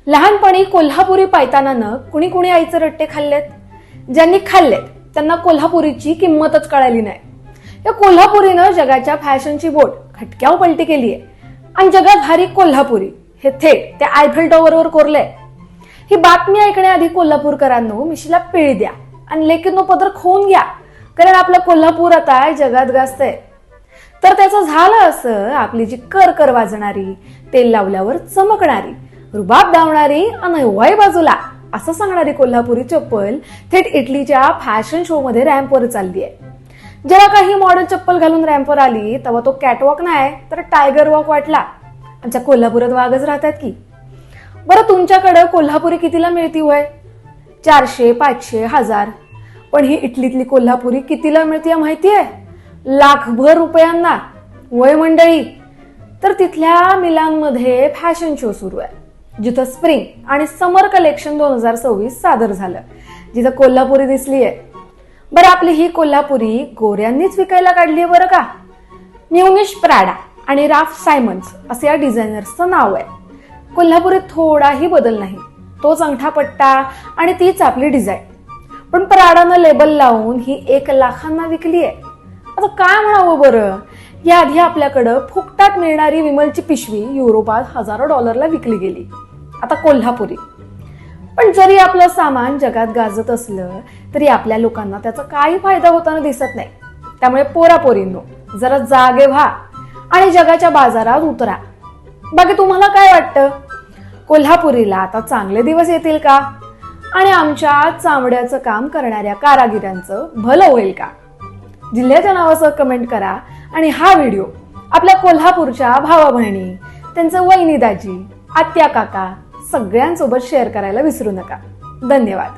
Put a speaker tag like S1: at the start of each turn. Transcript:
S1: लहानपणी कोल्हापुरी पायतानानं कुणी कुणी आईचे रट्टे खाल्लेत? ज्यांनी खाल्लेत त्यांना कोल्हापुरीची किंमतच कळाली नाही. या कोल्हापुरीनं जगाच्या फॅशनची बोट खटक्यावर पलटी केली आहे आणि जगात भारी कोल्हापुरी हे थेट त्या आयफेल टॉवरवर कोरलंय. ही बातमी ऐकण्याआधी कोल्हापूरकरांनो मिशीला पिळी द्या आणि लेकींनो पदर खोवून घ्या, कारण आपलं कोल्हापूर आता जगात गाजतंय. तर त्याचं झालं असं, आपली जी कर वाजणारी, तेल लावल्यावर चमकणारी, रुबाब धावणारी आणि वय बाजूला असं सांगणारी कोल्हापुरी चप्पल थेट इटलीच्या फॅशन शो मध्ये रॅम्पवर चालली आहे. जेव्हा काही मॉडर्न चप्पल घालून रॅम्पवर आली तेव्हा तो कॅटवॉक नाही तर टायगर वॉक वाटला. आमच्या कोल्हापुरात वाघच राहतात की. बरं, तुमच्याकडे कोल्हापुरी कितीला मिळती होय? 400, 500, 1000. पण ही इटलीतली कोल्हापुरी कितीला मिळते माहितीये? लाखभर रुपयांना. वय मंडळी, तर तिथल्या मिलानमध्ये फॅशन शो सुरू आहे, जिथं स्प्रिंग आणि समर कलेक्शन 2026 सादर झालं, जिथं कोल्हापुरी दिसलीये. बरं, आपली ही कोल्हापुरी गोऱ्यांनीच विकायला काढलीये बरं का. म्युनिश प्राडा आणि राफ सायमन्स असे या डिझायनर्सचं नाव आहे. कोल्हापुरीत थोडाही बदल नाही, तोच अंगठापट्टा आणि तीच आपली डिझाईन. पण प्राडानं लेबल लावून ही 1 लाखांना विकली आहे. आता काय म्हणावं बरं. याआधी आपल्याकडं फुकटात मिळणारी विमलची पिशवी युरोपात हजारो डॉलरला विकली गेली. आता कोल्हापुरी. पण जरी आपलं सामान जगात गाजत असलं तरी आपल्या लोकांना त्याचा काही फायदा होताना दिसत नाही. त्यामुळे पोरापोरींनो जरा जागे व्हा आणि जगाच्या बाजारात उतरा. बाकी तुम्हाला काय वाटतं? कोल्हापुरीला आता चांगले दिवस येतील का? आणि आमच्या चामड्याचं काम करणाऱ्या कारागिरांचं भलं होईल का? जिल्ह्याच्या नावासह कमेंट करा आणि हा व्हिडिओ आपल्या कोल्हापूरच्या भावा बहिणी, त्यांचं वहिनी दाजी, आत्या काका सगळ्यांसोबत शेअर करायला विसरू नका. धन्यवाद.